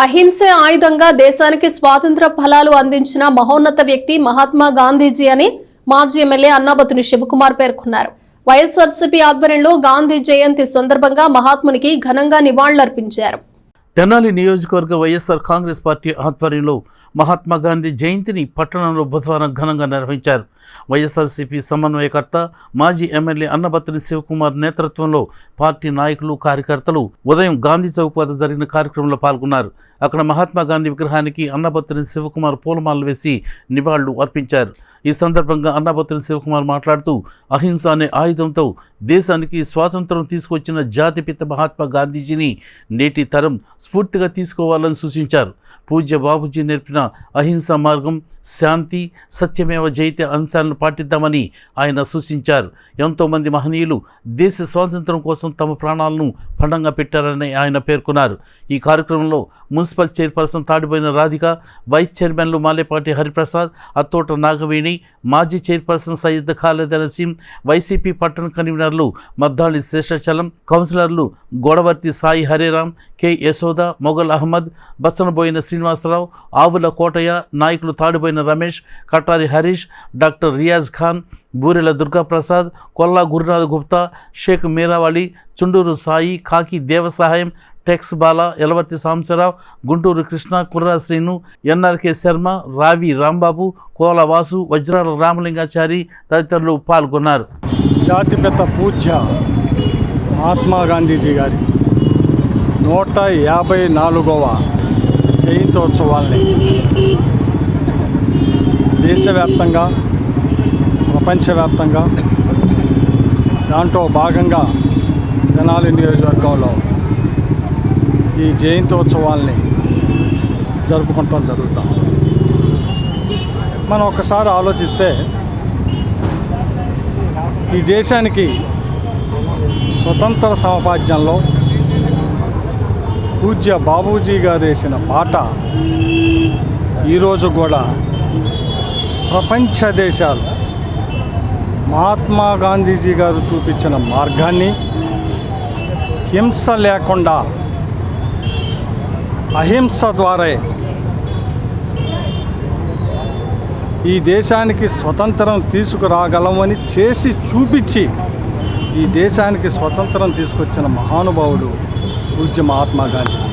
అహింసే ఆయుధంగా దేశానికి స్వాతంత్ర ఫలాలు అందించిన మహోన్నత వ్యక్తి మహాత్మా గాంధీజీ అని మాజీ ఎమ్మెల్యే అన్నాబత్తుని శివకుమార్ పేర్కొన్నారు. వైఎస్ఆర్సీపీ ఆధ్వర్యంలో గాంధీ జయంతి సందర్భంగా మహాత్మునికి ఘనంగా నివాళులర్పించారు. తెనాలి నియోజకవర్గ వైఎస్ఆర్ కాంగ్రెస్ పార్టీ ఆధ్వర్యంలో మహాత్మా గాంధీ జయంతిని పట్టణంలో బుధవారం ఘనంగా నిర్వహించారు. వైఎస్ఆర్సీపీ సమన్వయకర్త మాజీ ఎమ్మెల్యే అన్నాబత్తుని శివకుమార్ నేతృత్వంలో పార్టీ నాయకులు, కార్యకర్తలు ఉదయం గాంధీ చౌక్ వద్ద జరిగిన కార్యక్రమంలో పాల్గొన్నారు. అక్కడ మహాత్మా గాంధీ విగ్రహానికి అన్నాబత్తుని శివకుమార్ పూలమాలలు వేసి నివాళులు అర్పించారు. ఈ సందర్భంగా అన్నాబత్తుని శివకుమార్ మాట్లాడుతూ అహింస అనే ఆయుధంతో దేశానికి స్వాతంత్రం తీసుకొచ్చిన జాతిపిత మహాత్మా గాంధీజీని నేటి తరం స్ఫూర్తిగా తీసుకోవాలని సూచించారు. పూజ్య బాపూజీ నేర్పిన అహింస మార్గం, శాంతి, సత్యమేవ జయతే అంశాలను పాటిద్దామని ఆయన సూచించారు. ఎంతోమంది మహనీయులు దేశ స్వాతంత్రం కోసం తమ ప్రాణాలను పణంగా పెట్టారని ఆయన పేర్కొన్నారు. ఈ కార్యక్రమంలో మున్సిపల్ చైర్పర్సన్ తాడిపోయిన రాధిక, వైస్ చైర్మన్లు మాలేపాటి హరిప్రసాద్, అత్తోట నాగవేణి, మాజీ చైర్పర్సన్ సయ్యద్ ఖాలిద్ నసీం, వైసీపీ పట్టణ కన్వీనర్లు మద్దాళి శేషాచలం, కౌన్సిలర్లు గోడవర్తి సాయి హరిరామ్, కె యశోద, మొగల్ అహ్మద్, బచ్చనబోయిన శ్రీనివాసరావు, ఆవుల కోటయ్య, నాయకులు తాడిపోయిన రమేష్, కటారి హరీష్, డాక్టర్ రియాజ్ ఖాన్, బూరెల దుర్గాప్రసాద్, కొల్లా గురునాథ్ గుప్తా, షేక్ మీరావళి, చుండూరు సాయి, కాకి దేవసహాయం, టెక్స్ బాల, ఎలవర్తి సాంబశివరావు, గుంటూరు కృష్ణ, కుర్రా శ్రీను, ఎన్ఆర్కే శర్మ, రావి రాంబాబు, కోల వాసు, వజ్రాల రామలింగాచారి తదితరులు పాల్గొన్నారు. జాతిపిత పూజ్య మహాత్మా గాంధీజీ గారి 154వ జయంతోత్సవాల్ని దేశవ్యాప్తంగా, ప్రపంచవ్యాప్తంగా, దాంట్లో భాగంగా తెనాలి నియోజకవర్గంలో ఈ జయంతోత్సవాల్ని జరుపుకుంటాం జరుగుతాం. మనం ఒకసారి ఆలోచిస్తే ఈ దేశానికి స్వతంత్ర సమాపాద్యంలో పూజ్య బాపూజీ గారు వేసిన బాట ఈరోజు కూడా ప్రపంచ దేశాలు మహాత్మా గాంధీజీ గారు చూపించిన మార్గాన్ని హింస లేకుండా అహింస ద్వారా ఈ దేశానికి స్వతంత్రం తీసుకురాగలమని చేసి చూపించి ఈ దేశానికి స్వతంత్రం తీసుకొచ్చిన మహానుభావుడు పూజ్య మహాత్మా గాంధీజీ.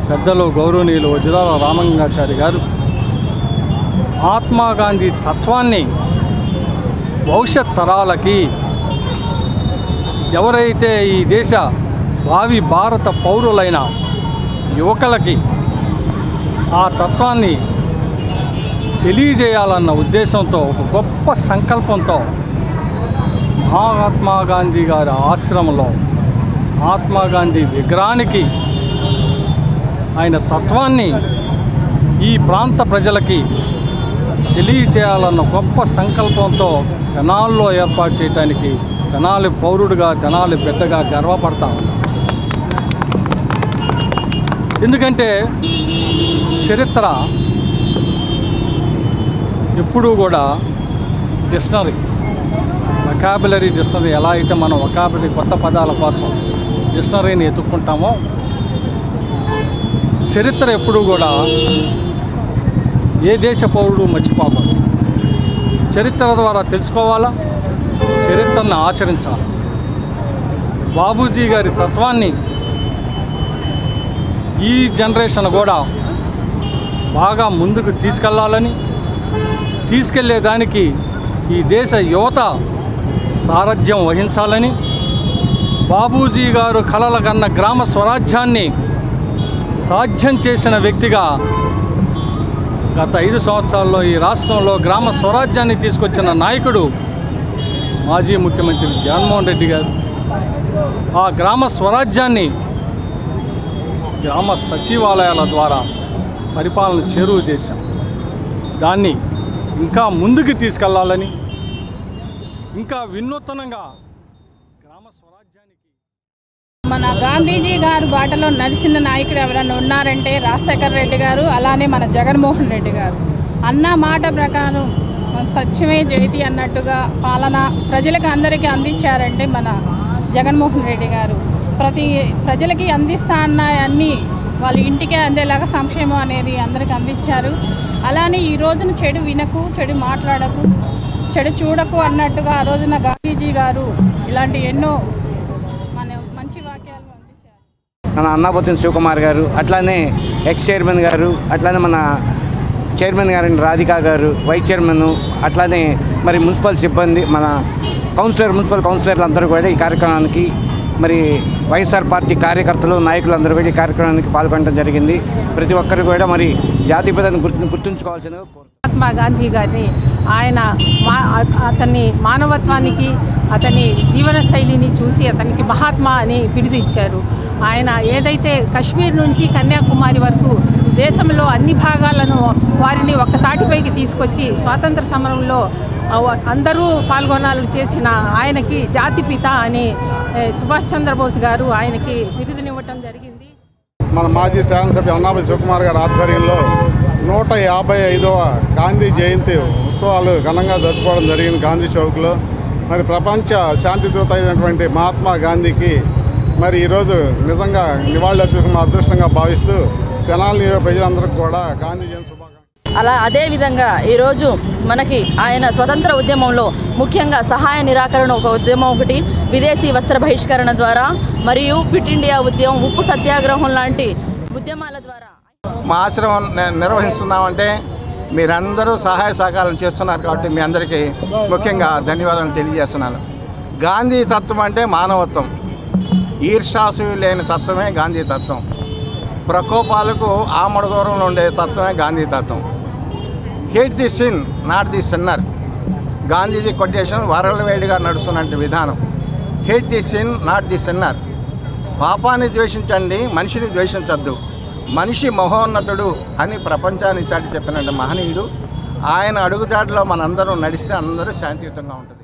పెద్దలు గౌరవనీయులు వజ్రాల రామలింగాచారి గారు మహాత్మా గాంధీ తత్వాన్ని భవిష్యత్ తరాలకి, ఎవరైతే ఈ దేశ భావి భారత పౌరులైన యువకులకి ఆ తత్వాన్ని తెలియజేయాలన్న ఉద్దేశంతో, ఒక గొప్ప సంకల్పంతో మహాత్మా గాంధీ గారి ఆశ్రమంలో మహాత్మా గాంధీ విగ్రహానికి ఆయన తత్వాన్ని ఈ ప్రాంత ప్రజలకి తెలియచేయాలన్న గొప్ప సంకల్పంతో తెనాలిలో ఏర్పాటు చేయడానికి తెనాలి పౌరుడిగా, తెనాలి బిడ్డగా గర్వపడతా ఉన్నాం. ఎందుకంటే చరిత్ర ఎప్పుడూ కూడా డిక్షనరీ, వొకాబులరీ డిక్షనరీ, ఎలా అయితే మనం వొకాబులరీ కొత్త పదాల కోసం డిక్షనరీని ఎత్తుక్కుంటామో, చరిత్ర ఎప్పుడూ కూడా ఏ దేశ పౌరుడు మర్చిపోకూడదు. చరిత్ర ద్వారా తెలుసుకోవాలా, చరిత్రను ఆచరించాలి. బాపూజీ గారి తత్వాన్ని ఈ జనరేషన్ కూడా బాగా ముందుకు తీసుకెళ్లేదానికి ఈ దేశ యువత సారథ్యం వహించాలని, బాపూజీ గారు కలల కన్న గ్రామ స్వరాజ్యాన్ని సాధ్యం చేసిన వ్యక్తిగా గత 5 సంవత్సరాల్లో ఈ రాష్ట్రంలో గ్రామ స్వరాజ్యాన్ని తీసుకొచ్చిన నాయకుడు మాజీ ముఖ్యమంత్రి జగన్మోహన్ రెడ్డి గారు. ఆ గ్రామ స్వరాజ్యాన్ని గ్రామ సచివాలయాల ద్వారా పరిపాలన చేరువ చేశాం. దాన్ని ఇంకా ముందుకు తీసుకెళ్లాలని, ఇంకా వినూత్నంగా గ్రామ స్వరాజ్యానికి మన గాంధీజీ గారు బాటలో నడిచిన నాయకుడు ఎవరైనా ఉన్నారంటే రాజశేఖర్ రెడ్డి గారు, అలానే మన జగన్మోహన్ రెడ్డి గారు. అన్న మాట ప్రకారం సత్యమే జయతి అన్నట్టుగా పాలన ప్రజలకు అందరికీ అందించారంటే మన జగన్మోహన్ రెడ్డి గారు. ప్రతి ప్రజలకి అందిస్తా అన్న అన్నీ వాళ్ళ ఇంటికే అందేలాగా సంక్షేమం అనేది అందరికి అందించారు. అలానే ఈ రోజున చెడు వినకు, చెడు మాట్లాడకు, చెడు చూడకు అన్నట్టుగా ఆ రోజున గాంధీజీ గారు ఇలాంటి ఎన్నో మంచి వాక్యాలు అందించారు. మన అన్నాబత్తుని శివకుమార్ గారు, అట్లానే ఎక్స్ చైర్మన్ గారు, అట్లానే మన చైర్మన్ గారు రాధికా గారు, వైస్ చైర్మన్, అట్లానే మరి మున్సిపల్ సిబ్బంది, మన మున్సిపల్ కౌన్సిలర్లు అందరూ కూడా ఈ కార్యక్రమానికి, మరి వైఎస్ఆర్ పార్టీ కార్యకర్తలు, నాయకులందరూ కూడా ఈ కార్యక్రమానికి పాల్గొనడం జరిగింది. ప్రతి ఒక్కరు కూడా మరి జాతీయతను గుర్తుంచుకోవాల్సిన మహాత్మా గాంధీ గారిని అతన్ని మానవత్వానికి, అతని జీవన శైలిని చూసి అతనికి మహాత్మా అని బిరుదు ఇచ్చారు. ఆయన ఏదైతే కశ్మీర్ నుంచి కన్యాకుమారి వరకు దేశంలో అన్ని భాగాలను వారిని ఒక్క తాటిపైకి తీసుకొచ్చి స్వాతంత్ర సమరంలో అందరూ పాల్గొనాలని చేసిన ఆయనకి జాతిపిత అని సుభాష్ చంద్రబోస్ గారు ఆయనకి బిరుదునివ్వటం జరిగింది. మన మాజీ శాసనసభ్యులు అన్నాబత్తుని శివకుమార్ గారి ఆధ్వర్యంలో 155వ గాంధీ జయంతి ఉత్సవాలు ఘనంగా జరుపుకోవడం జరిగింది గాంధీ చౌక్లో. మరి ప్రపంచ శాంతిదూత అయినటువంటి మహాత్మా గాంధీకి మరి ఈరోజు నిజంగా నివాళులర్పించడం అదృష్టంగా భావిస్తూ తెనాలి ప్రజలందరికీ కూడా గాంధీ జయంతి శుభాకాంక్షలు. అదేవిధంగా ఈరోజు మనకి ఆయన స్వతంత్ర ఉద్యమంలో ముఖ్యంగా సహాయ నిరాకరణ ఒక ఉద్యమం ఒకటి, విదేశీ వస్త్ర బహిష్కరణ ద్వారా, మరియు క్విట్ ఇండియా ఉద్యమం, ఉప్పు సత్యాగ్రహం లాంటి ఉద్యమాల ద్వారా మా ఆశ్రమం నిర్వహిస్తున్నామంటే మీరందరూ సహాయ సహకారం చేస్తున్నారు కాబట్టి మీ అందరికీ ముఖ్యంగా ధన్యవాదాలు తెలియజేస్తున్నాను. గాంధీ తత్వం అంటే మానవత్వం, ఈర్ష్యాసు లేని తత్వమే గాంధీ తత్వం, ప్రకోపాలకు ఆమడ దూరంలో ఉండే తత్వమే గాంధీ తత్వం. Hate the sin not the sinner, Gandhiji quotation వరలవేడిగా నడుస్తున్నట్టు విధానం. Hate the sin not the sinner, పాపాన్ని ద్వేషించండి, మనిషిని ద్వేషించద్దు, మనిషి మహోన్నతుడు అని ప్రపంచాన్ని చాటి చెప్పినట్టు మహనీయుడు. ఆయన అడుగుజాడలో మనందరం నడిస్తే అందరూ శాంతియుతంగా ఉంటుంది.